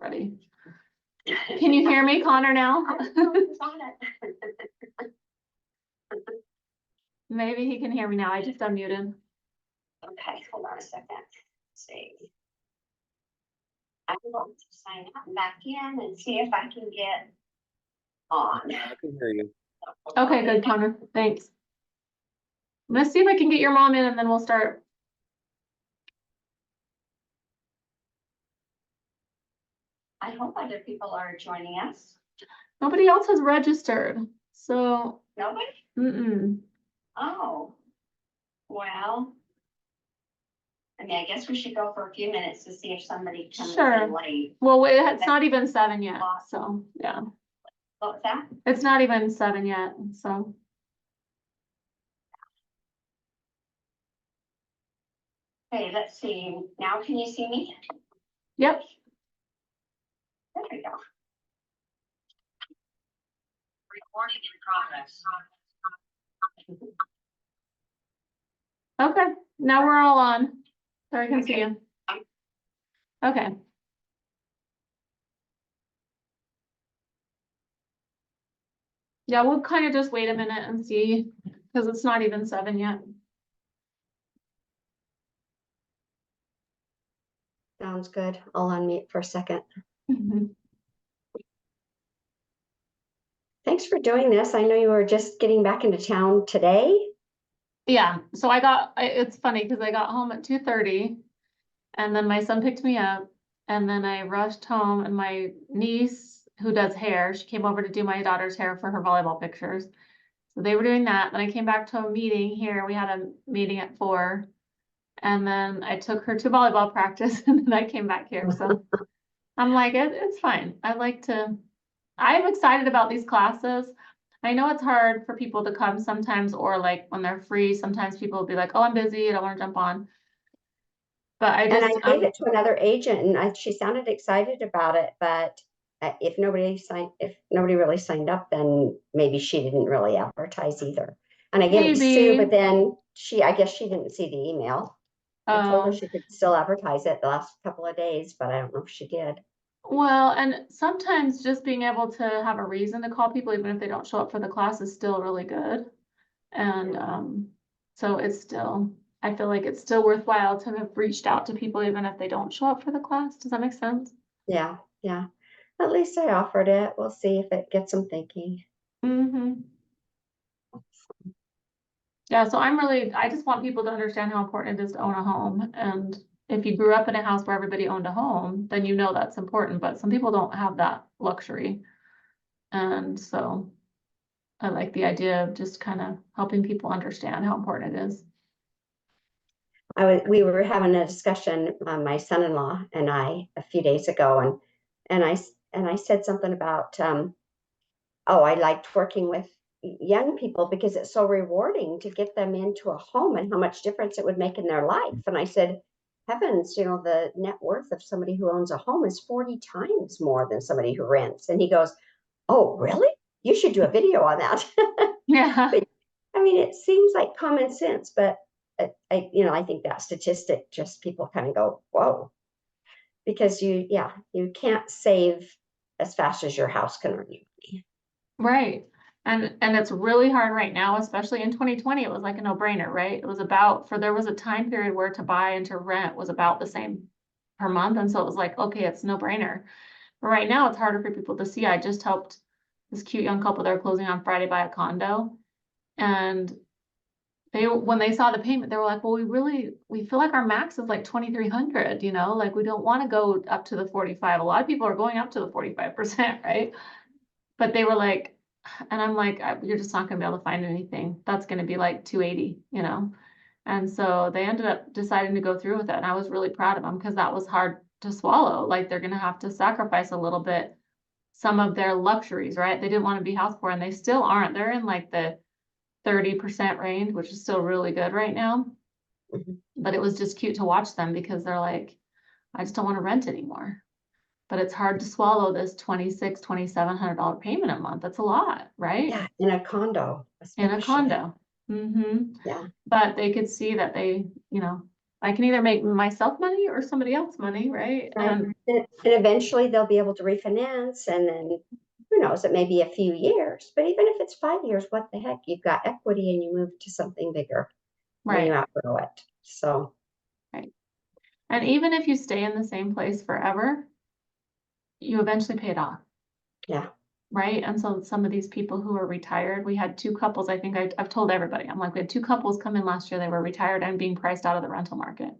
Ready? Can you hear me, Connor, now? Maybe he can hear me now. I just unmuted. Okay, hold on a second. Let's see. I'm going to sign up back in and see if I can get on. I can hear you. Okay, good, Connor. Thanks. Let's see if I can get your mom in and then we'll start. I hope other people are joining us. Nobody else has registered, so. Nobody? Mm-mm. Oh, well. I mean, I guess we should go for a few minutes to see if somebody comes Sure. in late. Well, it's not even 7 yet, so, yeah. What's that? It's not even 7 yet, so. Okay, let's see. Now can you see me? Yep. There we go. Recording in progress. Okay, now we're all on. So I can see you. Okay. Yeah, we'll kind of just wait a minute and see, because it's not even 7 yet. Sounds good. I'll unmute for a second. Thanks for doing this. I know you were just getting back into town today. Yeah, so it's funny because I got home at 2:30 and then my son picked me up and then I rushed home and my niece who does hair, she came over to do my daughter's hair for her volleyball pictures. So they were doing that. Then I came back to a meeting here. We had a meeting at 4 and then I took her to volleyball practice and then I came back here. So I'm like, it's fine. I'm excited about these classes. I know it's hard for people to come sometimes, or like when they're free, sometimes people will be like, oh, I'm busy, I don't want to jump on. But I gave it to another agent and she sounded excited about it, but if nobody really signed up, then maybe she didn't really advertise either. And I gave it to Sue, but then I guess she didn't see the email. I told her she could still advertise it the last couple of days, but I don't know if she did. Well, and sometimes just being able to have a reason to call people, even if they don't show up for the class, is still really good. And so I feel like it's still worthwhile to have reached out to people, even if they don't show up for the class. Does that make sense? Yeah, yeah. At least I offered it. We'll see if it gets them thinking. Mm-hmm. Yeah, so I just want people to understand how important it is to own a home. And if you grew up in a house where everybody owned a home, then you know that's important, but some people don't have that luxury. And so I like the idea of just kind of helping people understand how important it is. We were having a discussion, my son-in-law and I, a few days ago, and I said something about, I liked working with young people because it's so rewarding to get them into a home and how much difference it would make in their life. And I said, heavens, the net worth of somebody who owns a home is 40 times more than somebody who rents. And he goes, oh, really? You should do a video on that. Yeah. But, I mean, it seems like common sense, but I think that statistic just people kind of go, whoa, because you can't save as fast as your house can earn you. Right. And it's really hard right now, especially in 2020, it was like a no-brainer, right? It was there was a time period where to buy and to rent was about the same per month. And so it was like, okay, it's no-brainer. But right now it's harder for people to see. I just helped this cute young couple, they're closing on Friday, buy a condo. And when they saw the payment, they were like, well, we feel like our max is like 2,300, like we don't want to go up to the 45. A lot of people are going up to the 45%, right? But they were like, and I'm like, you're just not gonna be able to find anything. That's gonna be like 280, And so they ended up deciding to go through with it. And I was really proud of them because that was hard to swallow. Like they're gonna have to sacrifice a little bit, some of their luxuries, right? They didn't want to be house poor and they still aren't. They're in like the 30% range, which is still really good right now. Mm-hmm. But it was just cute to watch them because they're like, I just don't want to rent anymore. But it's hard to swallow this $2,700 payment a month. That's a lot, right? Yeah, in a condo. In a condo. Mm-hmm. Yeah. But they could see that they, I can either make myself money or somebody else money, right? Right. And And eventually they'll be able to refinance, and then who knows, it may be a few years, but even if it's 5 years, what the heck? You've got equity and you move to something bigger when you right, outgrow it. So, right. And even if you stay in the same place forever, you eventually pay it off, yeah. right? And so some of these people who are retired, we had two couples, I think I've told everybody, I'm like, we had two couples come in last year, they were retired and being priced out of the rental market.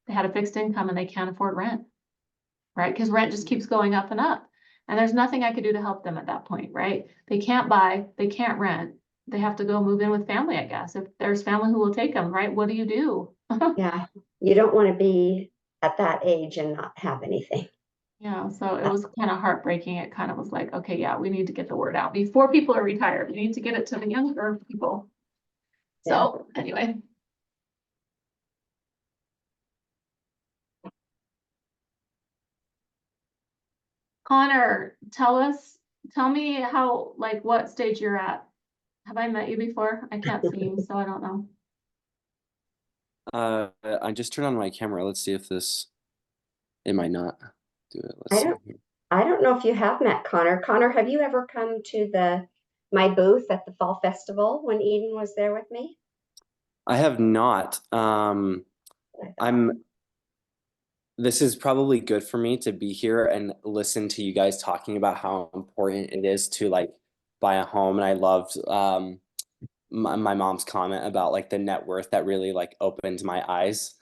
They had a fixed income and they can't afford rent, right? Because rent just keeps going up and up. And there's nothing I could do to help them at that point, right? They can't buy, they can't rent. They have to go move in with family, I guess. If there's family who will take them, right? What do you do? Yeah. You don't want to be at that age and not have anything. Yeah, so it was kind of heartbreaking. It kind of was like, okay, yeah, we need to get the word out before people are retired. We need to get it to the younger people. Yeah. So anyway. Connor, tell me how, like, what stage you're at. Have I met you before? I can't see you, so I don't know. I just turned on my camera. Let's see if this, it might not do it. I Let's see don't here. I don't know if you have met Connor. Connor, have you ever come to my booth at the fall festival when Eden was there with me? I have not. This is probably good for me to be here and listen to you guys talking about how important it is to like buy a home. And I loved my mom's comment about like the net worth that really like opened my eyes.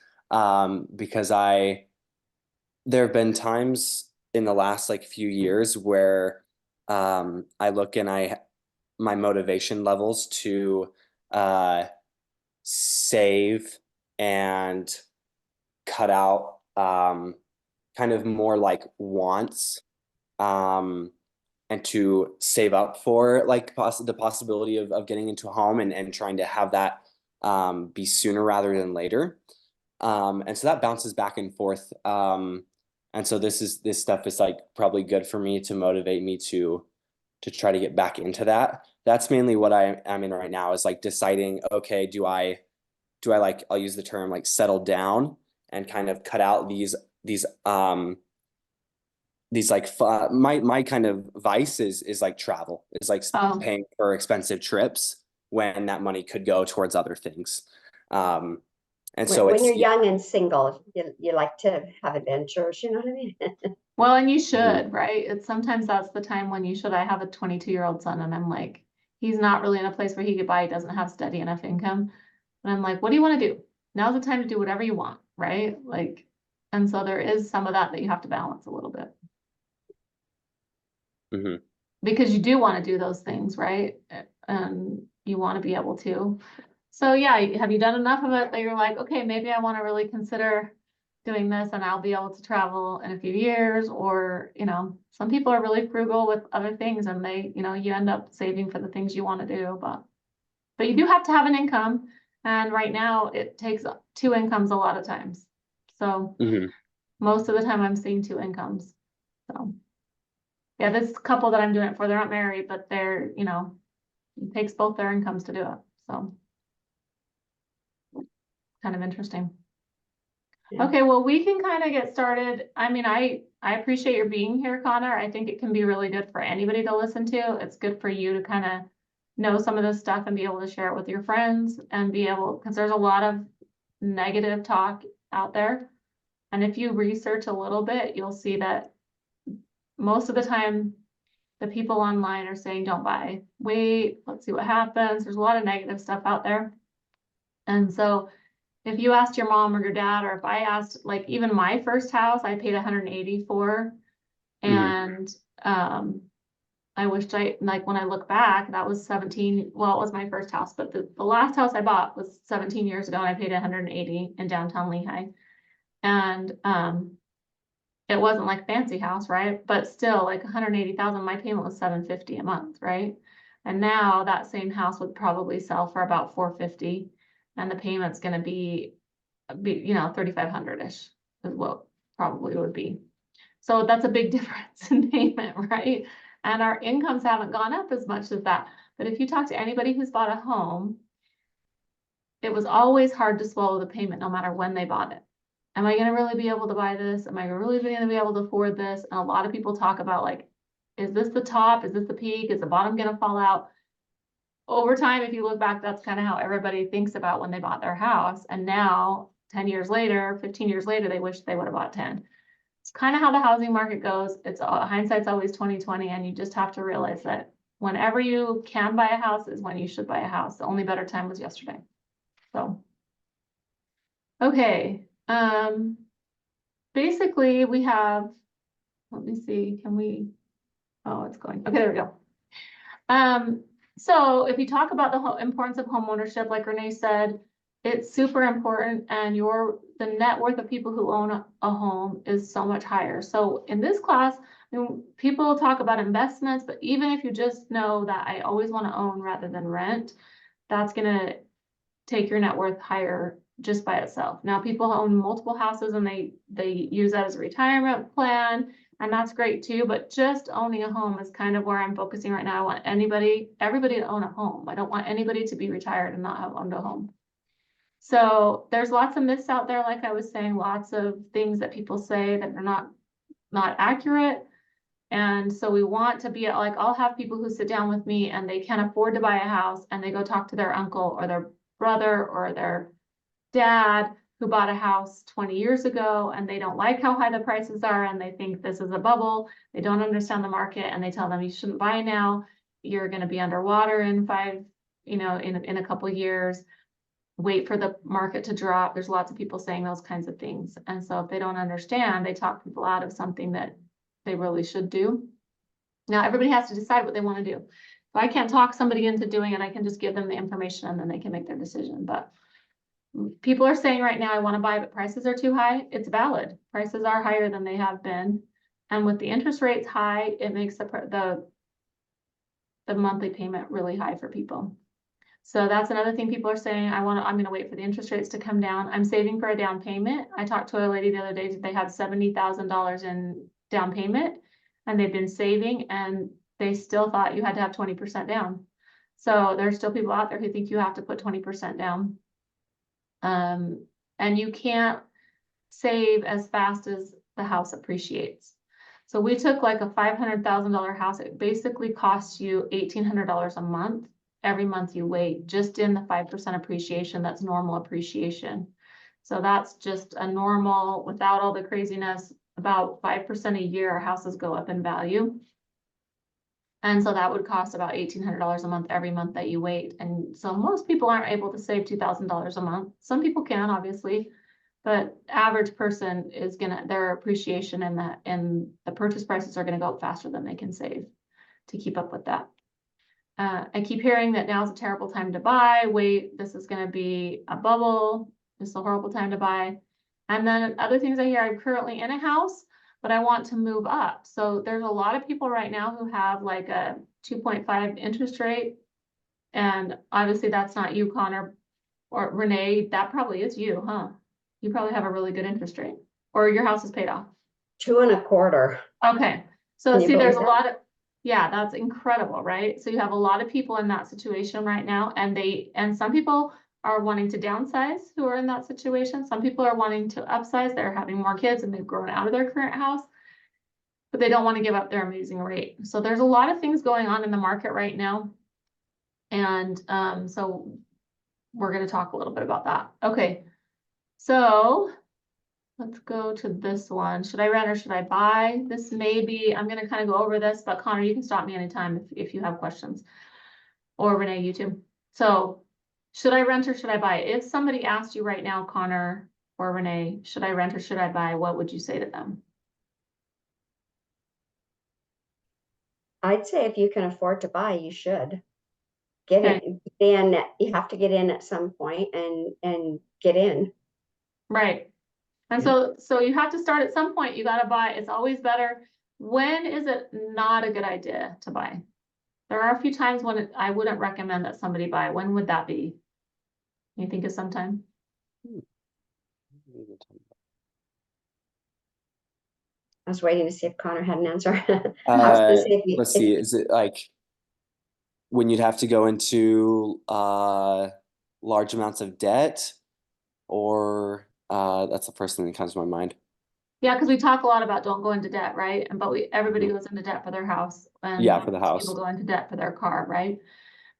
Because there have been times in the last like few years where I look and my motivation levels to save and cut out kind of more like wants and to save up for like the possibility of getting into a home and trying to have that be sooner rather than later. And so that bounces back and forth. And so this stuff is like probably good for me to motivate me to try to get back into that. That's mainly what I'm in right now, is like deciding, okay, do I like, I'll use the term like settle down and kind of cut out these like my kind of vice is like travel, is like Oh, paying for expensive trips when that money could go towards other things. And so When it's, you're yeah. young and single, you like to have adventures, you know what I mean? well, and you Mhm. should, right? It's sometimes that's the time when you should. I have a 22-year-old son and I'm like, he's not really in a place where he could buy, he doesn't have steady enough income. And I'm like, what do you want to do? Now's the time to do whatever you want, right? Like, and so there is some of that you have to balance a little bit. Mhm. Because you do want to do those things, right? And you want to be able to. So yeah, have you done enough of it that you're like, okay, maybe I want to really consider doing this and I'll be able to travel in a few years? Or, some people are really frugal with other things and they, you end up saving for the things you want to do, but you do have to have an income. And right now it takes two incomes a lot of times. So Mhm. most of the time I'm seeing two incomes. So yeah, this couple that I'm doing it for, they're not married, but it takes both their incomes to do it. So kind of interesting. Yeah. Okay, well, we can kind of get started. I mean, I appreciate your being here, Connor. I think it can be really good for anybody to listen to. It's good for you to kind of know some of this stuff and be able to share it with your friends and be able, because there's a lot of negative talk out there. And if you research a little bit, you'll see that most of the time the people online are saying, don't buy, wait, let's see what happens. There's a lot of negative stuff out there. And so if you asked your mom or your dad, or if I asked, like even my first house, I paid 180 for, Mhm. and I wished like when I look back, that was 17, well, it was my first house, but the last house I bought was 17 years ago and I paid 180 in downtown Lehigh. And it wasn't like fancy house, right? But still like 180,000, my payment was 750 a month, right? And now that same house would probably sell for about 450 and the payment's gonna be 3,500-ish is what probably would be. So that's a big difference in payment, right? And our incomes haven't gone up as much as that. But if you talk to anybody who's bought a home, it was always hard to swallow the payment no matter when they bought it. Am I gonna really be able to buy this? Am I really gonna be able to afford this? And a lot of people talk about like, is this the top? Is this the peak? Is the bottom gonna fall out? Over time, if you look back, that's kind of how everybody thinks about when they bought their house. And now, 10 years later, 15 years later, they wish they would have bought 10. It's kind of how the housing market goes. It's hindsight's always 20/20, and you just have to realize that whenever you can buy a house is when you should buy a house. The only better time was yesterday. So, okay. Basically we have, let me see, can we, oh, it's going, okay, there we go. So if you talk about the importance of home ownership, like Renee said, it's super important, and the net worth of people who own a home is so much higher. So in this class, people talk about investments, but even if you just know that I always want to own rather than rent, that's gonna take your net worth higher just by itself. Now, people own multiple houses and they use that as a retirement plan, and that's great too, but just owning a home is kind of where I'm focusing right now. I want everybody to own a home. I don't want anybody to be retired and not have owned a home. So there's lots of myths out there, like I was saying, lots of things that people say that are not accurate. And so we want to be like, I'll have people who sit down with me and they can't afford to buy a house, and they go talk to their uncle or their brother or their dad who bought a house 20 years ago, and they don't like how high the prices are, and they think this is a bubble. They don't understand the market, and they tell them you shouldn't buy now. You're going to be underwater in in a couple of years. Wait for the market to drop. There's lots of people saying those kinds of things. And so if they don't understand, they talk people out of something that they really should do. Now, everybody has to decide what they want to do. So I can't talk somebody into doing it. I can just give them the information and then they can make their decision. But people are saying right now, I want to buy, but prices are too high. It's valid. Prices are higher than they have been. And with the interest rates high, it makes the monthly payment really high for people. So that's another thing people are saying. I'm going to wait for the interest rates to come down. I'm saving for a down payment. I talked to a lady the other day that they had $70,000 in down payment, and they've been saving, and they still thought you had to have 20% down. So there's still people out there who think you have to put 20% down. And you can't save as fast as the house appreciates. So we took like a $500,000 house. It basically costs you $1,800 a month. Every month you wait, just in the 5% appreciation. That's normal appreciation. So that's just a normal, without all the craziness, about 5% a year, our houses go up in value. And so that would cost about $1,800 a month every month that you wait. And so most people aren't able to save $2,000 a month. Some people can, obviously, but average person is their appreciation and the purchase prices are gonna go up faster than they can save to keep up with that. I keep hearing that now's a terrible time to buy. Wait, this is going to be a bubble. This is a horrible time to buy. And then other things I hear, I'm currently in a house, but I want to move up. So there's a lot of people right now who have like a 2.5 interest rate. And obviously that's not you, Connor, or Renee. That probably is you, huh? You probably have a really good interest rate, or your house is paid off. 2.25. Okay. So Can you see, there's a believe lot of, yeah, that's incredible, right? So you have a lot of people in that situation right now, and some people are wanting to downsize who are in that situation. Some people are wanting to upsize. They're having more kids and they've grown out of their current house, but they don't want to give up their amazing rate. So there's a lot of things going on in the market right now. And so we're going to talk a little bit about that. Okay. So let's go to this one. Should I rent or should I buy? This may be, I'm going to kind of go over this, but Connor, you can stop me anytime if you have questions. Or Renee, you too. So should I rent or should I buy? If somebody asked you right now, Connor or Renee, should I rent or should I buy? What would you say to them? I'd say if you can afford to buy, you should get in. You have to get in at some point and get in. Right. And so you have to start at some point. You got to buy. It's always better. When is it not a good idea to buy? There are a few times when I wouldn't recommend that somebody buy. When would that be? You think of some time? I was waiting to see if Connor had an answer. Let's see. Is it like when you'd have to go into large amounts of debt, or that's the first thing that comes to my mind. Yeah, because we talk a lot about don't go into debt, right? And but everybody Mhm. goes into debt for their house, and Yeah, for the most people house. go into debt for their car, right?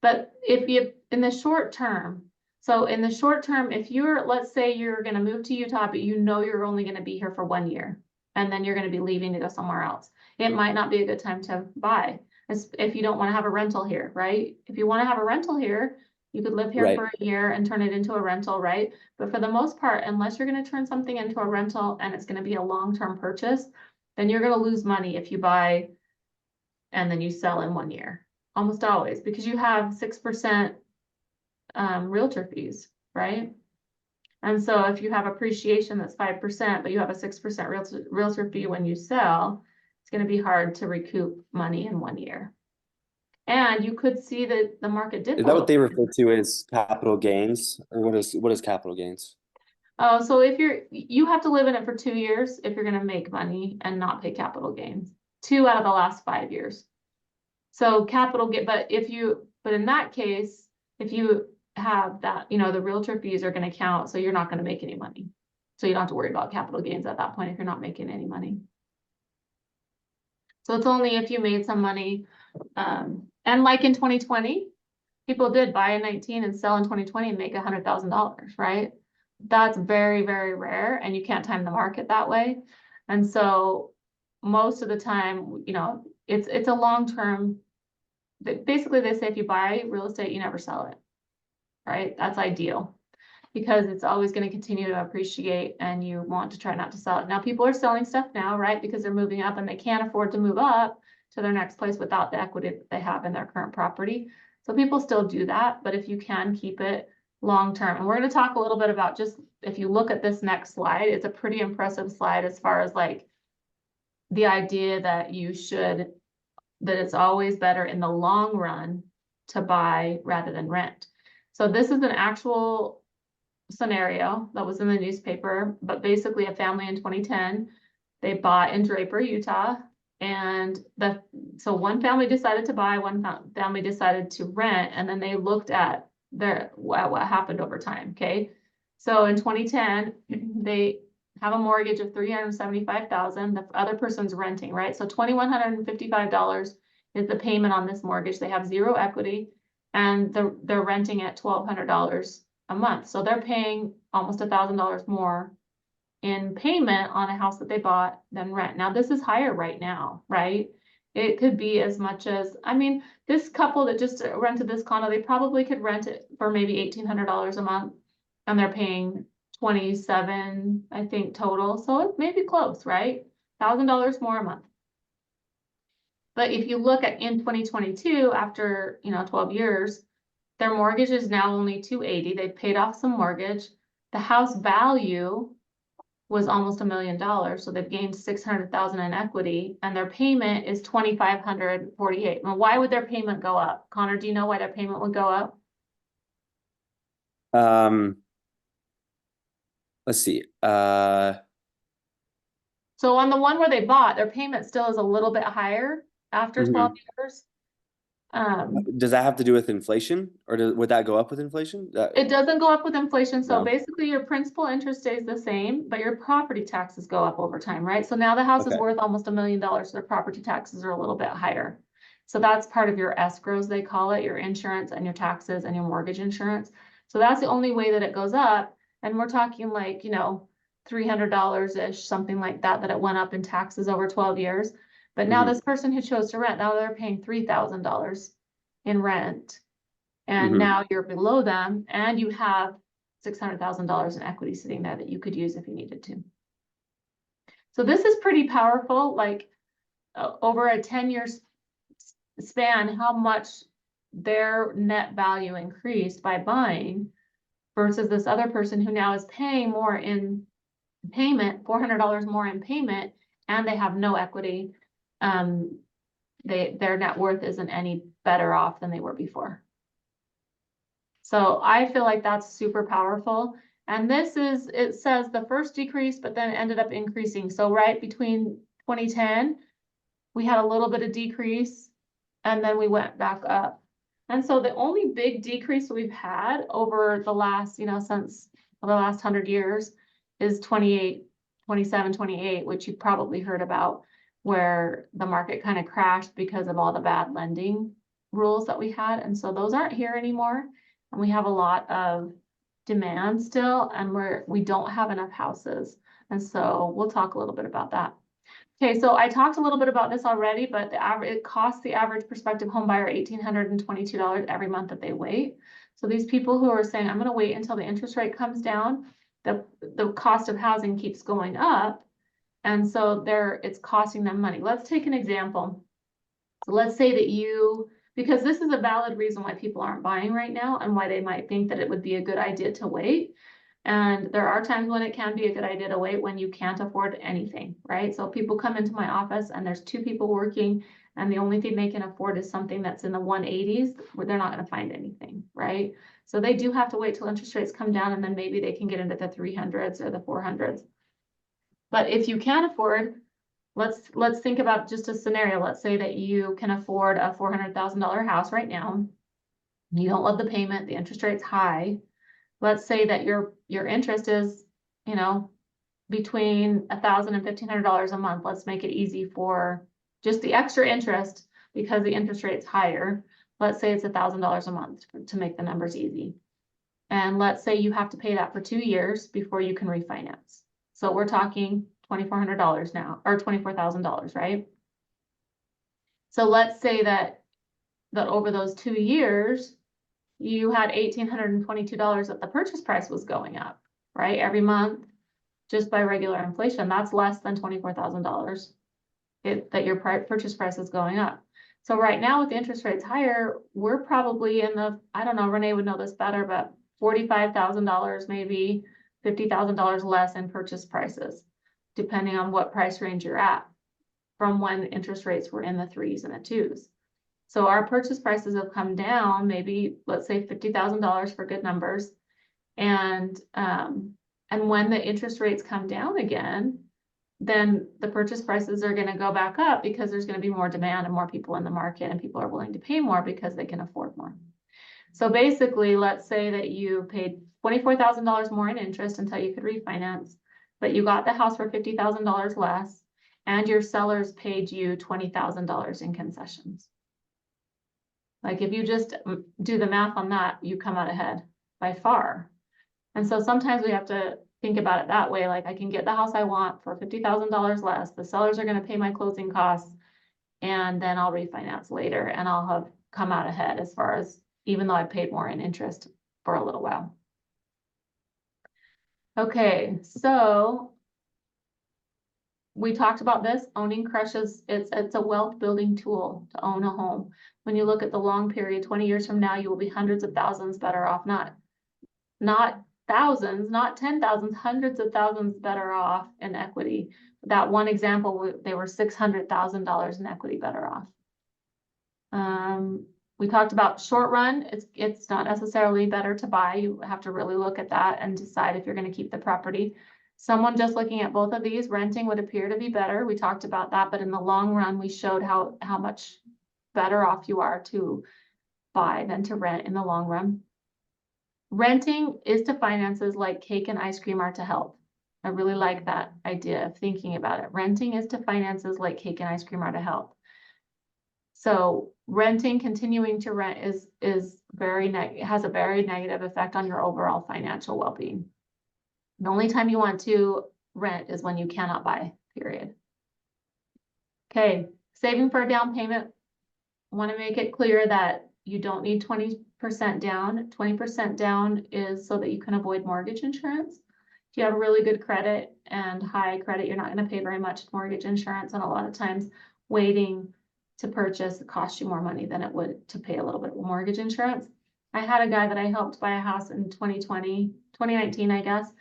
But if you, in the short term, so in the short term, if you're, let's say you're gonna move to Utah, but you know you're only gonna be here for 1 year, and then you're gonna be leaving to go somewhere else, it might not be a good time to buy. If you don't wanna have a rental here, right? If you wanna have a rental here, you could live here Right. for a year and turn it into a rental, right? But for the most part, unless you're gonna turn something into a rental and it's gonna be a long-term purchase, then you're gonna lose money if you buy and then you sell in 1 year. Almost always, because you have 6% realtor fees, right? And so if you have appreciation that's 5%, but you have a 6% realtor fee when you sell, it's gonna be hard to recoup money in 1 year. And you could see that the market dip Is a that little. what they refer to as capital gains, or what is capital gains? Oh, so if you have to live in it for 2 years if you're gonna make money and not pay capital gains. 2 out of the last 5 years. So but in that case, if you have that, the realtor fees are gonna count, so you're not gonna make any money. So you don't have to worry about capital gains at that point if you're not making any money. So it's only if you made some money, and like in 2020, people did buy in 19 and sell in 2020 and make $100,000, right? That's very, very rare, and you can't time the market that way. And so most of the time, it's a long-term. Basically, they say if you buy real estate, you never sell it, right? That's ideal because it's always going to continue to appreciate and you want to try not to sell it. Now, people are selling stuff now, right? Because they're moving up and they can't afford to move up to their next place without the equity that they have in their current property. So people still do that, but if you can keep it long term, and we're going to talk a little bit about just if you look at this next slide, it's a pretty impressive slide as far as like the idea that it's always better in the long run to buy rather than rent. So this is an actual scenario that was in the newspaper, but basically a family in 2010, they bought in Draper, Utah. And so one family decided to buy, one family decided to rent, and then they looked at what happened over time. Okay. So in 2010, they have a mortgage of $375,000. The other person's renting, right? So $2,155 is the payment on this mortgage. They have zero equity, and they're renting at $1,200 a month. So they're paying almost $1,000 more in payment on a house that they bought than rent. Now, this is higher right now, right? It could be as much as, this couple that just rented this condo, they probably could rent it for maybe $1,800 a month, and they're paying 27, I think, total. So it may be close, right? $1,000 more a month. But if you look at in 2022, after 12 years, their mortgage is now only $280,000. They've paid off some mortgage. The house value was almost $1 million, so they've gained $600,000 in equity, and their payment is $2,548. Now, why would their payment go up? Connor, do you know why their payment would go up? Let's see. So on the one where they bought, their payment still is a little bit higher after 12 years. Does that have to do with inflation, or would that go up with inflation? It doesn't go up with inflation. So No. basically your principal interest stays the same, but your property taxes go up over time, right? So now the house is Okay. worth almost $1 million. So their property taxes are a little bit higher. So that's part of your escrows, they call it, your insurance and your taxes and your mortgage insurance. So that's the only way that it goes up. And we're talking like, $300-ish, something like that it went up in taxes over 12 years. But now this person who chose to rent, now they're paying $3,000 in rent. And now you're below them and you have $600,000 in equity sitting there that you could use if you needed to. So this is pretty powerful, like over a 10-year span, how much their net value increased by buying versus this other person who now is paying more in payment, $400 more in payment, and they have no equity. Their net worth isn't any better off than they were before. So I feel like that's super powerful. And it says the first decrease, but then it ended up increasing. So right between 2010, we had a little bit of decrease and then we went back up. And so the only big decrease we've had over the last, since the last 100 years is 28, 27, 28, which you probably heard about, where the market kind of crashed because of all the bad lending rules that we had. And so those aren't here anymore. And we have a lot of demand still, and we don't have enough houses. And so we'll talk a little bit about that. Okay, so I talked a little bit about this already, but it costs the average prospective home buyer $1,822 every month that they wait. So these people who are saying, I'm gonna wait until the interest rate comes down, the cost of housing keeps going up. And so it's costing them money. Let's take an example. So let's say that because this is a valid reason why people aren't buying right now and why they might think that it would be a good idea to wait. And there are times when it can be a good idea to wait when you can't afford anything, right? So people come into my office and there's 2 people working and the only thing they can afford is something that's in the 180s, where they're not going to find anything, right? So they do have to wait till interest rates come down, and then maybe they can get into the 300s or the 400s. But if you can afford, let's think about just a scenario. Let's say that you can afford a $400,000 house right now. You don't love the payment, the interest rate's high. Let's say that your interest is, between $1,000 and $1,500 a month. Let's make it easy for just the extra interest because the interest rate's higher. Let's say it's $1,000 a month to make the numbers easy. And let's say you have to pay that for 2 years before you can refinance. So we're talking $2,400 now, or $24,000, right? So let's say that over those 2 years, you had $1,822 that the purchase price was going up, right? Every month, just by regular inflation, that's less than $24,000 that your purchase price is going up. So right now with the interest rates higher, we're probably in the, I don't know, Renee would know this better, but $45,000, maybe $50,000 less in purchase prices, depending on what price range you're at, from when interest rates were in the 3s and the 2s. So our purchase prices have come down, maybe let's say $50,000 for good numbers. And when the interest rates come down again, then the purchase prices are going to go back up because there's going to be more demand and more people in the market, and people are willing to pay more because they can afford more. So basically, let's say that you paid $24,000 more in interest until you could refinance, but you got the house for $50,000 less, and your sellers paid you $20,000 in concessions. Like if you just do the math on that, you come out ahead by far. And so sometimes we have to think about it that way. Like I can get the house I want for $50,000 less. The sellers are going to pay my closing costs, and then I'll refinance later and I'll have come out ahead, as far as, even though I paid more in interest for a little while. Okay, so we talked about this. Owning crushes, it's a wealth building tool to own a home. When you look at the long period, 20 years from now, you will be hundreds of thousands better off, not thousands, not 10,000s, hundreds of thousands better off in equity. That one example, they were $600,000 in equity better off. We talked about short run. It's not necessarily better to buy. You have to really look at that and decide if you're going to keep the property. Someone just looking at both of these, renting would appear to be better. We talked about that, but in the long run, we showed how much better off you are to buy than to rent in the long run. Renting is to finances like cake and ice cream are to health. I really like that idea of thinking about it. Renting is to finances like cake and ice cream are to health. So renting, continuing to rent has a very negative effect on your overall financial well-being. The only time you want to rent is when you cannot buy, period. Okay, saving for a down payment. I want to make it clear that you don't need 20% down. 20% down is so that you can avoid mortgage insurance. If you have really good credit and high credit, you're not going to pay very much mortgage insurance, and a lot of times waiting to purchase costs you more money than it would to pay a little bit of mortgage insurance. I had a guy that I helped buy a house in 2019, I guess,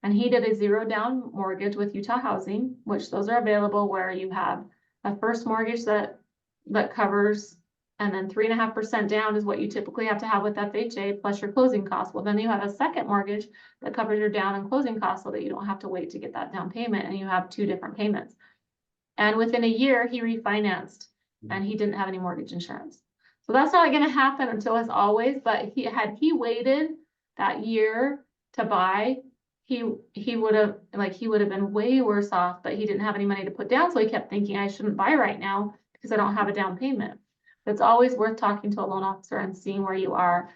and he did a 0 down mortgage with Utah Housing, which those are available, where you have a first mortgage that covers, and then 3.5% down is what you typically have to have with FHA plus your closing costs. Well, then you have a second mortgage that covers your down and closing costs so that you don't have to wait to get that down payment, and you have 2 different payments. And within a year, he refinanced and he didn't have any mortgage insurance. So that's not gonna happen until as always, but he waited that year to buy, he would have, like, he would have been way worse off, but he didn't have any money to put down, so he kept thinking, I shouldn't buy right now because I don't have a down payment. It's always worth talking to a loan officer and seeing where you are.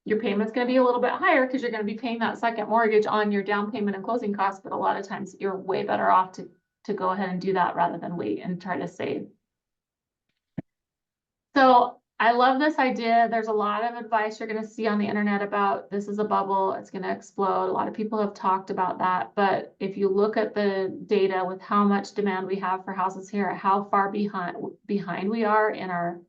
Your payment's gonna be a little bit higher because you're gonna be paying that second mortgage on your down payment and closing costs, but a lot of times you're way better off to go ahead and do that rather than wait and try to save. So I love this idea. There's a lot of advice you're gonna see on the internet about this is a bubble, it's gonna explode. A lot of people have talked about that, but if you look at the data with how much demand we have for houses here, how far behind we are in our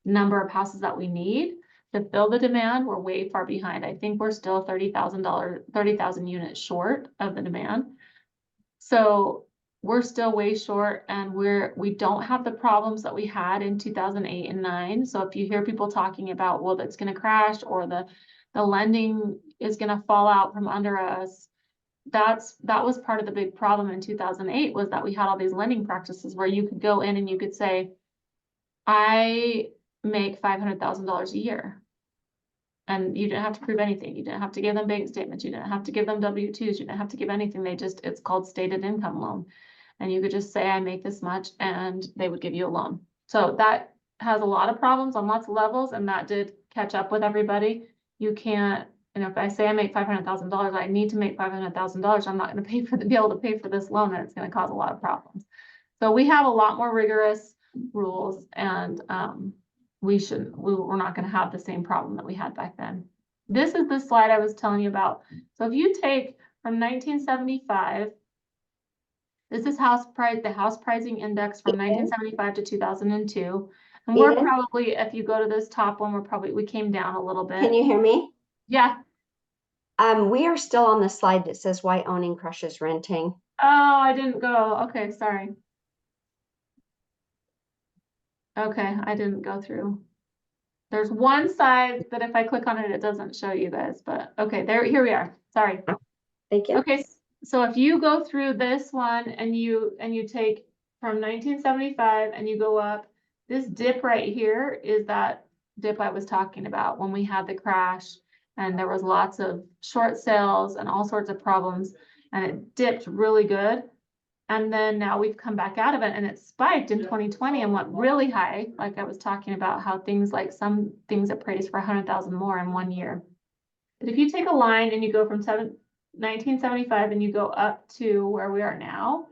number of houses that we need to fill the demand, we're way far behind. I think we're still $30,000 units short of the demand. So we're still way short, and we don't have the problems that we had in 2008 and 9. So if you hear people talking about, well, that's going to crash or the lending is going to fall out from under us, that was part of the big problem in 2008, was that we had all these lending practices where you could go in and you could say, I make $500,000 a year. And you didn't have to prove anything. You didn't have to give them bank statements. You didn't have to give them W-2s. You didn't have to give anything. It's called stated income loan. And you could just say, I make this much, and they would give you a loan. So that has a lot of problems on lots of levels, and that did catch up with everybody. You can't, if I say I make $500,000, I need to make $500,000. I'm not going to be able to pay for this loan, and it's going to cause a lot of problems. So we have a lot more rigorous rules, and we're not going to have the same problem that we had back then. This is the slide I was telling you about. So if you take from 1975, this is the house pricing index from 1975 to 2002. And we're probably, if you go to this top one, we came down a little bit. Can you hear me? Yeah. We are still on the slide that says why owning crushes renting. Oh, I didn't go. Okay, sorry. Okay, I didn't go through. There's one side that if I click on it, it doesn't show you guys, but okay, here we are. Sorry. Thank you. Okay, so if you go through this one and you take from 1975 and you go up, this dip right here is that dip I was talking about when we had the crash and there was lots of short sales and all sorts of problems, and it dipped really good. And then now we've come back out of it, and it spiked in 2020 and went really high. Like I was talking about how some things appraised for 100,000 more in 1 year. But if you take a line and you go from 1975 and you go up to where we are now,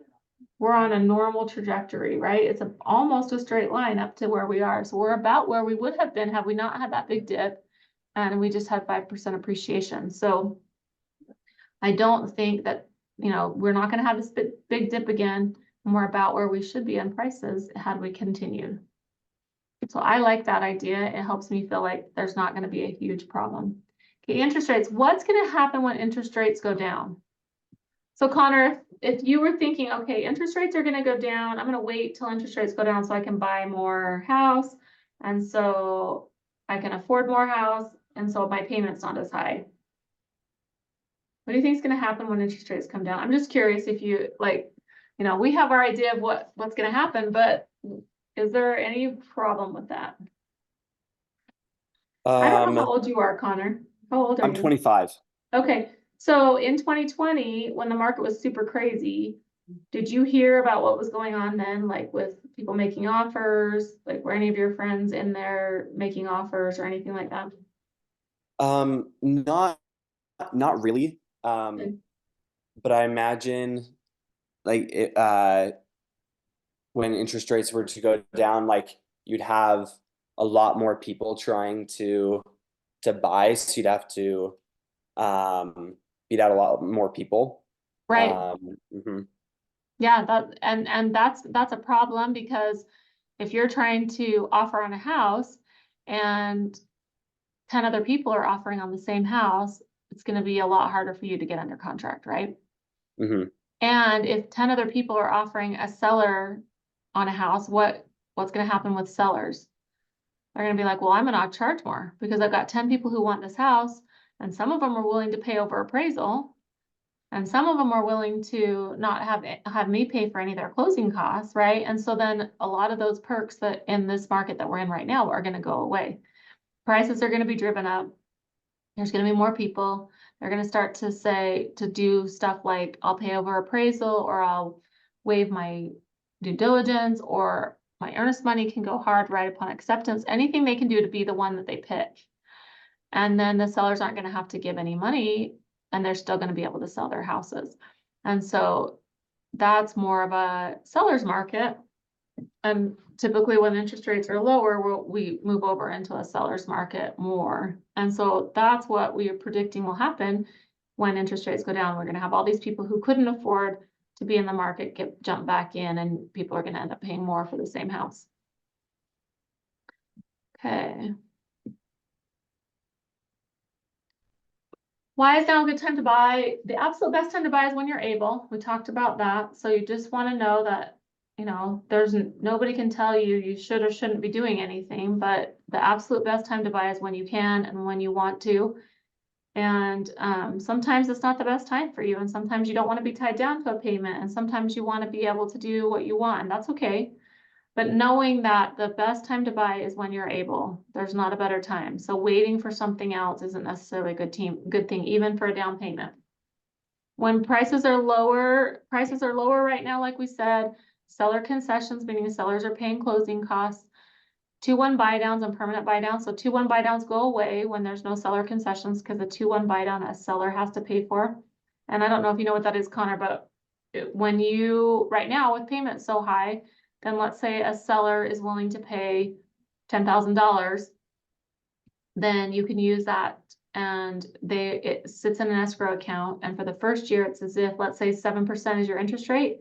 we're on a normal trajectory, right? It's almost a straight line up to where we are. So we're about where we would have been had we not had that big dip, and we just had 5% appreciation. So I don't think that, we're not going to have this big dip again, and we're about where we should be in prices had we continued. So I like that idea. It helps me feel like there's not going to be a huge problem. Okay, interest rates. What's going to happen when interest rates go down? So Connor, if you were thinking, okay, interest rates are going to go down, I'm going to wait till interest rates go down so I can buy more house, and so I can afford more house, and so my payment's not as high. What do you think is going to happen when interest rates come down? I'm just curious if you we have our idea of what's going to happen, but is there any problem with that? I don't know how old you are, Connor. How old are you? I'm 25. Okay. So in 2020, when the market was super crazy, did you hear about what was going on then? Like with people making offers, like were any of your friends in there making offers or anything like that? Not really. But I imagine like when interest rates were to go down, like you'd have a lot more people trying to buy, so you'd have to beat out a lot more people. Right. Mm-hmm. Yeah, that's a problem, because if you're trying to offer on a house and 10 other people are offering on the same house, it's going to be a lot harder for you to get under contract, right? Mm-hmm. And if 10 other people are offering a seller on a house, what's going to happen with sellers? They're going to be like, well, I'm going to charge more because I've got 10 people who want this house, and some of them are willing to pay over appraisal. And some of them are willing to not have me pay for any of their closing costs, right? And so then a lot of those perks that in this market that we're in right now are gonna go away. Prices are gonna be driven up. There's gonna be more people. They're gonna start to do stuff like I'll pay over appraisal, or I'll waive my due diligence, or my earnest money can go hard right upon acceptance. Anything they can do to be the one that they pick. And then the sellers aren't gonna have to give any money, and they're still gonna be able to sell their houses. And so that's more of a seller's market. And typically when interest rates are lower, we move over into a seller's market more. And so that's what we are predicting will happen when interest rates go down. We're gonna have all these people who couldn't afford to be in the market jump back in, and people are gonna end up paying more for the same house. Okay. Why is now a good time to buy? The absolute best time to buy is when you're able. We talked about that. So you just want to know that, you know, nobody can tell you you should or shouldn't be doing anything, but the absolute best time to buy is when you can and when you want to. And sometimes it's not the best time for you, and sometimes you don't want to be tied down to a payment, and sometimes you want to be able to do what you want, and that's okay. But knowing that the best time to buy is when you're able, there's not a better time. So waiting for something else isn't necessarily a good thing, even for a down payment. When prices are lower right now, like we said, seller concessions, meaning the sellers are paying closing costs, 2-1 buy downs and permanent buy downs. So 2-1 buy downs go away when there's no seller concessions, because the 2-1 buy down a seller has to pay for. And I don't know if you know what that is, Connor, but when you, right now with payments so high, then let's say a seller is willing to pay $10,000, then you can use that, and it sits in an escrow account. And for the first year, it's as if, let's say 7% is your interest rate.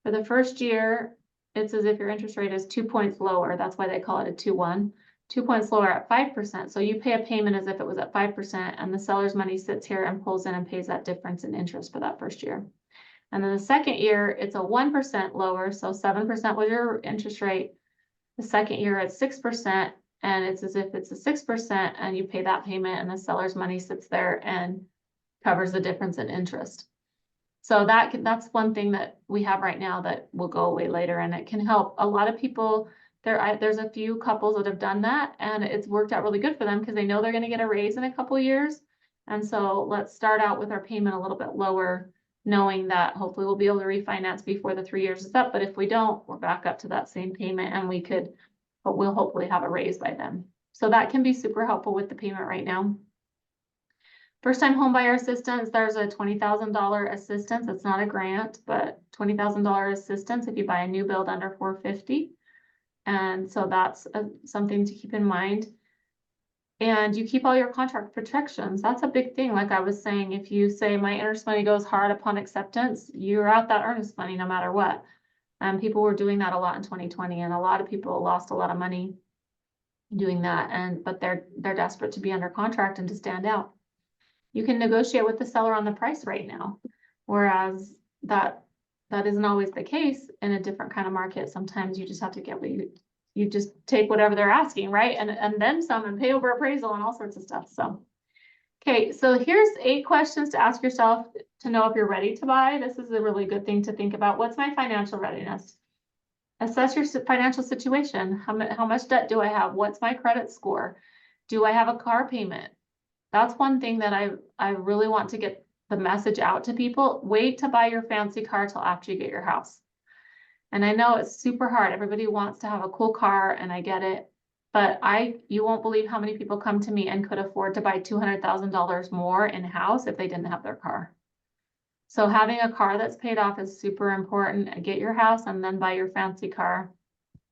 For the first year, it's as if your interest rate is 2 points lower. That's why they call it a 2-1. 2 points lower at 5%. So you pay a payment as if it was at 5%, and the seller's money sits here and pulls in and pays that difference in interest for that first year. And then the second year, it's a 1% lower. So 7% was your interest rate. The second year, it's 6%, and it's as if it's a 6%, and you pay that payment, and the seller's money sits there and covers the difference in interest. So that's one thing that we have right now that will go away later, and it can help a lot of people. There's a few couples that have done that, and it's worked out really good for them because they know they're going to get a raise in a couple years. And so let's start out with our payment a little bit lower, knowing that hopefully we'll be able to refinance before the 3 years is up. But if we don't, we're back up to that same payment, and we'll hopefully have a raise by then. So that can be super helpful with the payment right now. First time home buyer assistance, there's a $20,000 assistance. It's not a grant, but $20,000 assistance if you buy a new build under $450,000. And so that's something to keep in mind. And you keep all your contract protections. That's a big thing. Like I was saying, if you say my earnest money goes hard upon acceptance, you're out that earnest money no matter what. And people were doing that a lot in 2020, and a lot of people lost a lot of money doing that. But they're desperate to be under contract and to stand out. You can negotiate with the seller on the price right now, whereas that isn't always the case in a different kind of market. Sometimes you just have to get what you just take whatever they're asking, right? And then some, and pay over appraisal and all sorts of stuff. So, okay, so here's 8 questions to ask yourself to know if you're ready to buy. This is a really good thing to think about. What's my financial readiness? Assess your financial situation. How much debt do I have? What's my credit score? Do I have a car payment? That's one thing that I really want to get the message out to people. Wait to buy your fancy car till after you get your house. And I know it's super hard. Everybody wants to have a cool car, and I get it. But you won't believe how many people come to me and could afford to buy $200,000 more in house if they didn't have their car. So having a car that's paid off is super important. Get your house and then buy your fancy car.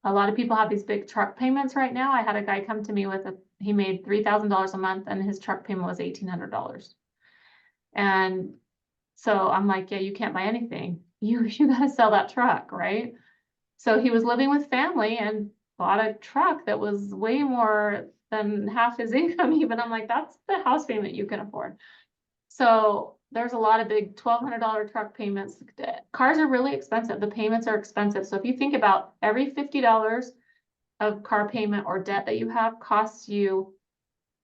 A lot of people have these big truck payments right now. I had a guy come to me he made $3,000 a month, and his truck payment was $1,800. And so I'm like, yeah, you can't buy anything. You gotta sell that truck, right? So he was living with family and bought a truck that was way more than half his income even. I'm like, that's the house payment you can afford. So there's a lot of big $1,200 truck payments. Cars are really expensive. The payments are expensive. So if you think about every $50 of car payment or debt that you have costs you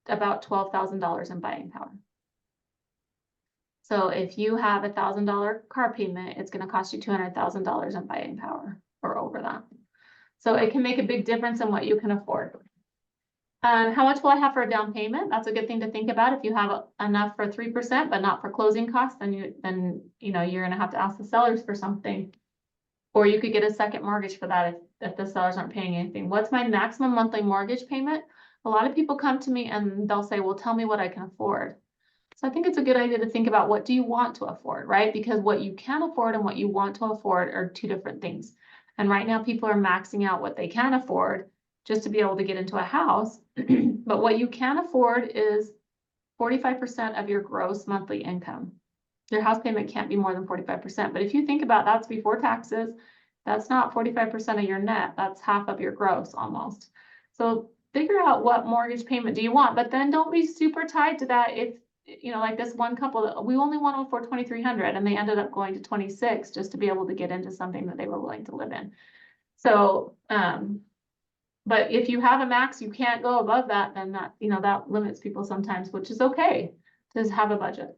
about $12,000 in buying power. So if you have $1,000 car payment, it's gonna cost you $200,000 in buying power or over that. So it can make a big difference in what you can afford. How much will I have for a down payment? That's a good thing to think about. If you have enough for 3%, but not for closing costs, then you're gonna have to ask the sellers for something. Or you could get a second mortgage for that if the sellers aren't paying anything. What's my maximum monthly mortgage payment? A lot of people come to me and they'll say, well, tell me what I can afford. So I think it's a good idea to think about, what do you want to afford, right? Because what you can afford and what you want to afford are two different things. And right now people are maxing out what they can afford just to be able to get into a house. But what you can afford is 45% of your gross monthly income. Your house payment can't be more than 45%. But if you think about that's before taxes, that's not 45% of your net. That's half of your gross almost. So figure out what mortgage payment do you want, but then don't be super tied to that. If, like this one couple, we only want to afford $2,300 and they ended up going to 26 just to be able to get into something that they were willing to live in. So, but if you have a max, you can't go above that, then that limits people sometimes, which is okay to have a budget.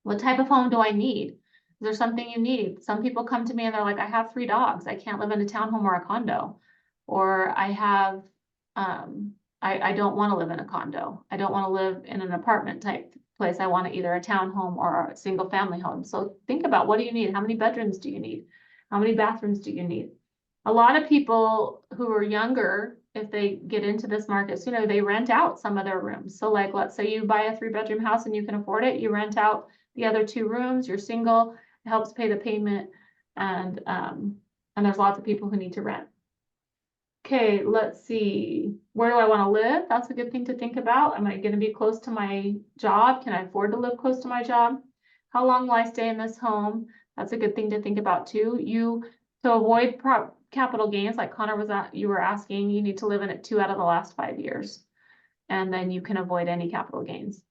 What type of home do I need? Is there something you need? Some people come to me and they're like, I have 3 dogs. I can't live in a townhome or a condo. Or I have, I don't want to live in a condo. I don't want to live in an apartment type place. I want either a townhome or a single family home. So think about, what do you need? How many bedrooms do you need? How many bathrooms do you need? A lot of people who are younger, if they get into this market sooner, they rent out some of their rooms. So like, let's say you buy a 3-bedroom house and you can afford it, you rent out the other 2 rooms, you're single, it helps pay the payment, and there's lots of people who need to rent. Okay, let's see. Where do I want to live? That's a good thing to think about. Am I going to be close to my job? Can I afford to live close to my job? How long will I stay in this home? That's a good thing to think about too. To avoid capital gains, like Connor you were asking, you need to live in it 2 out of the last 5 years. And then you can avoid any capital gains.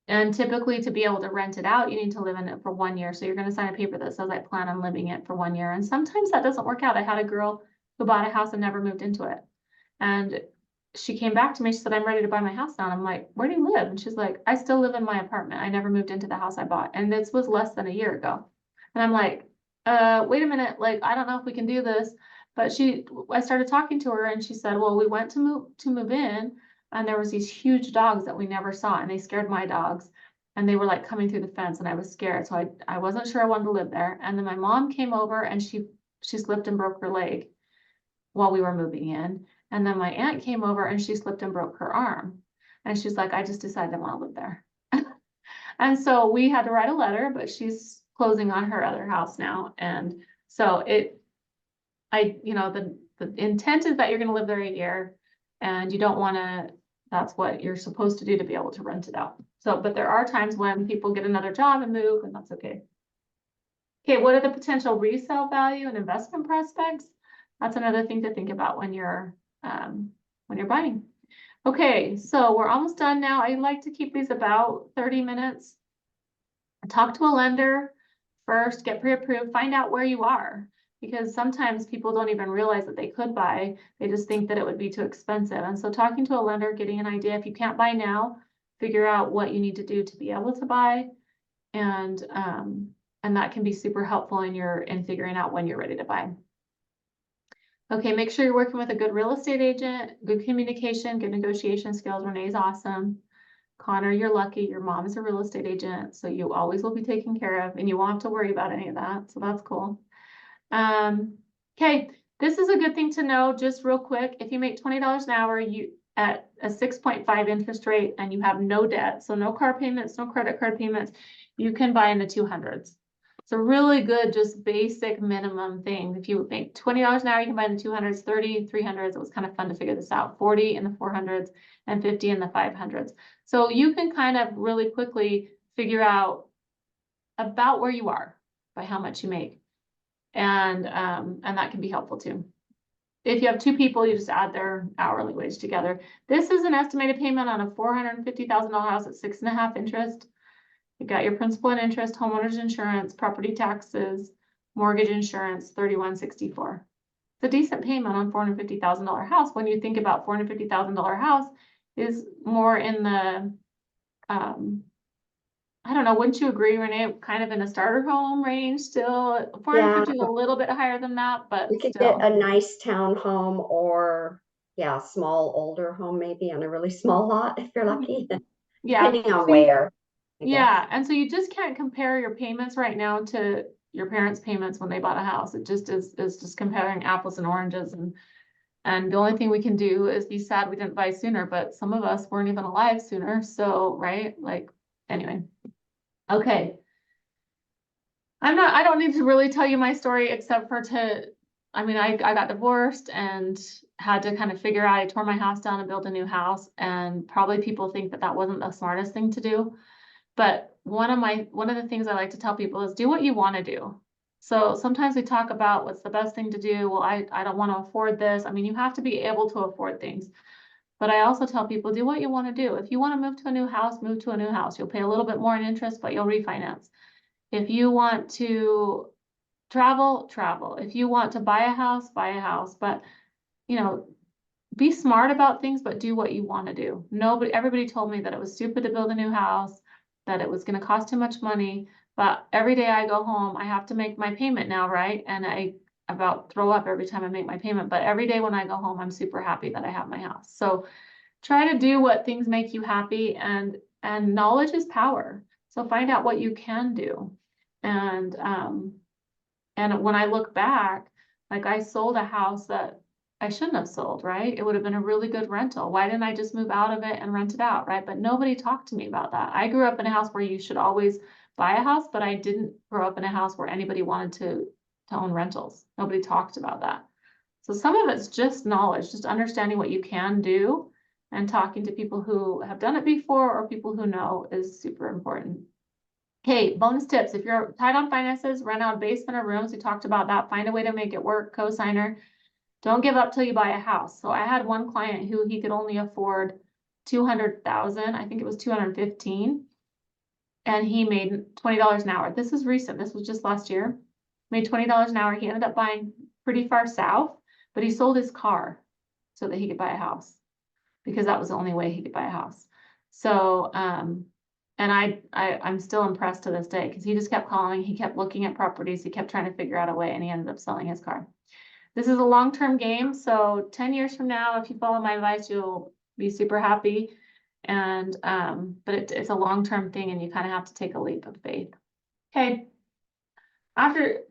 And typically to be able to rent it out, you need to live in it for 1 year. So you're going to sign a paper that says I plan on living it for 1 year. And sometimes that doesn't work out. I had a girl who bought a house and never moved into it. And she came back to me, she said, I'm ready to buy my house now. And I'm like, where do you live? And she's like, I still live in my apartment. I never moved into the house I bought. And this was less than a year ago. And I'm like, wait a minute, like, I don't know if we can do this. But I started talking to her and she said, well, we went to move in, and there was these huge dogs that we never saw, and they scared my dogs, and they were like coming through the fence, and I was scared. So I wasn't sure I wanted to live there. And then my mom came over and she slipped and broke her leg while we were moving in. And then my aunt came over and she slipped and broke her arm. And she's like, I just decided I want to live there. And so we had to write a letter, but she's closing on her other house now. And so the intent is that you're going to live there a year, and you don't want to, that's what you're supposed to do to be able to rent it out. So, but there are times when people get another job and move, and that's okay. Okay, what are the potential resale value and investment prospects? That's another thing to think about when you're buying. Okay, so we're almost done now. I like to keep these about 30 minutes. Talk to a lender first, get pre-approved, find out where you are, because sometimes people don't even realize that they could buy. They just think that it would be too expensive. And so talking to a lender, getting an idea, if you can't buy now, figure out what you need to do to be able to buy. And that can be super helpful in figuring out when you're ready to buy. Okay, make sure you're working with a good real estate agent, good communication, good negotiation skills. Renee's awesome. Connor, you're lucky. Your mom is a real estate agent, so you always will be taken care of, and you won't have to worry about any of that. So that's cool. Okay, this is a good thing to know, just real quick. If you make $20 an hour, you at a 6.5 interest rate, and you have no debt, so no car payments, no credit card payments, you can buy in the 200s. It's a really good, just basic minimum thing. If you make $20 an hour, you can buy in the 200s, 30, 300s. It was kind of fun to figure this out. 40 in the 400s and 50 in the 500s. So you can kind of really quickly figure out about where you are by how much you make. And that can be helpful too. If you have 2 people, you just add their hourly wage together. This is an estimated payment on a $450,000 house at 6.5 interest. You got your principal and interest, homeowners insurance, property taxes, mortgage insurance, $3,164. It's a decent payment on $450,000 house. When you think about $450,000 house is more in the I don't know, wouldn't you agree, Renee, kind of in a starter home range still? 450 is a little bit higher than that, but You could still. get a nice townhome or, yeah, a small older home maybe on a really small lot if you're lucky, Yeah. depending on So you- where. I guess. Yeah, and so you just can't compare your payments right now to your parents' payments when they bought a house. It just is just comparing apples and oranges, and the only thing we can do is be sad we didn't buy sooner, but some of us weren't even alive sooner, so, right? Like, anyway. Okay. I don't need to really tell you my story except for I mean, I got divorced and had to kind of figure out, I tore my house down and built a new house, and probably people think that that wasn't the smartest thing to do. But one of the things I like to tell people is do what you want to do. So sometimes we talk about what's the best thing to do. Well, I don't want to afford this. I mean, you have to be able to afford things. But I also tell people do what you want to do. If you want to move to a new house, move to a new house. You'll pay a little bit more in interest, but you'll refinance. If you want to travel, travel. If you want to buy a house, buy a house. But, you know, be smart about things, but do what you want to do. Everybody told me that it was stupid to build a new house, that it was going to cost too much money. But every day I go home, I have to make my payment now, right? And I about throw up every time I make my payment. But every day when I go home, I'm super happy that I have my house. So try to do what things make you happy, and knowledge is power. So find out what you can do. And when I look back, like I sold a house that I shouldn't have sold, right? It would have been a really good rental. Why didn't I just move out of it and rent it out, right? But nobody talked to me about that. I grew up in a house where you should always buy a house, but I didn't grow up in a house where anybody wanted to own rentals. Nobody talked about that. So some of it's just knowledge, just understanding what you can do, and talking to people who have done it before or people who know is super important. Okay, bonus tips. If you're tight on finances, rent out a basement or rooms. We talked about that. Find a way to make it work. Co-signer. Don't give up till you buy a house. So I had one client who he could only afford 200,000. I think it was 215. And he made $20 an hour. This is recent. This was just last year. Made $20 an hour. He ended up buying pretty far south, but he sold his car so that he could buy a house, because that was the only way he could buy a house. So, and I'm still impressed to this day, because he just kept calling, he kept looking at properties, he kept trying to figure out a way, and he ended up selling his car. This is a long-term game, so 10 years from now, if you follow my advice, you'll be super happy. And but it's a long-term thing, and you kind of have to take a leap of faith. Okay.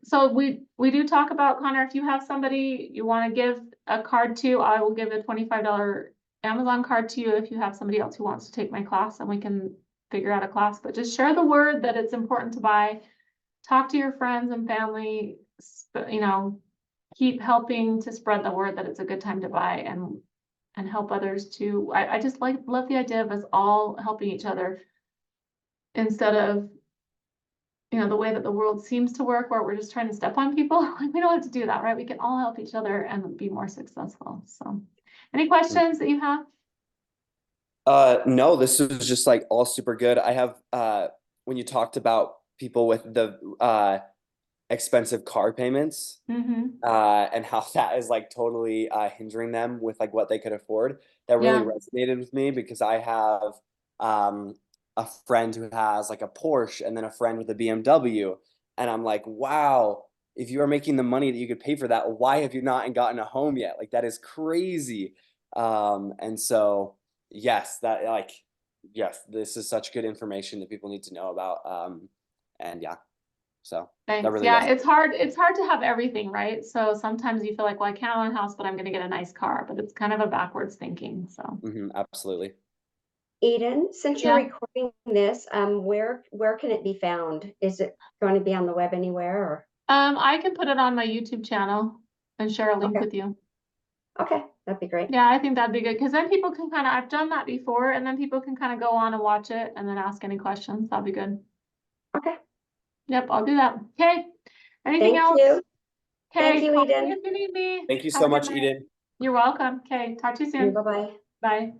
So we do talk about, Connor, if you have somebody you want to give a card to, I will give a $25 Amazon card to you if you have somebody else who wants to take my class, and we can figure out a class. But just share the word that it's important to buy. Talk to your friends and family, you know, keep helping to spread the word that it's a good time to buy, and help others too. I just love the idea of us all helping each other, instead of, you know, the way that the world seems to work, where we're just trying to step on people. We don't have to do that, right? We can all help each other and be more successful. So, any questions that you have? No, this was just like all super good. I have when you talked about people with the expensive car payments, and how that is like totally hindering them with like what they could afford. That really resonated with me, because I have a friend who has like a Porsche, and then a friend with a BMW, and I'm like, wow, if you are making the money that you could pay for that, why have you not gotten a home yet? Like, that is crazy. And so yes, this is such good information that people need to know about. And yeah, so that Thanks. really Yeah, resonated. it's hard to have everything, right? So sometimes you feel like, well, I can't own a house, but I'm gonna get a nice car, but it's kind of a backwards thinking, so. Absolutely. Eden, since you're Yeah. recording this, where can it be found? Is it going to be on the web anywhere, or? I can put it on my YouTube channel and share a link Okay. with you. Okay, that'd be great. Yeah, I think that'd be good, because then people can kind of, I've done that before, and then people can kind of go on and watch it and then ask any questions. That'd be good. Okay. Yep, I'll do that. Okay. Anything Thank else? you. Thank Okay, you, call me Eden. if you need me. Thank you Have so a good much, night. Eden. You're welcome. Okay, talk to you soon. Bye-bye. Bye.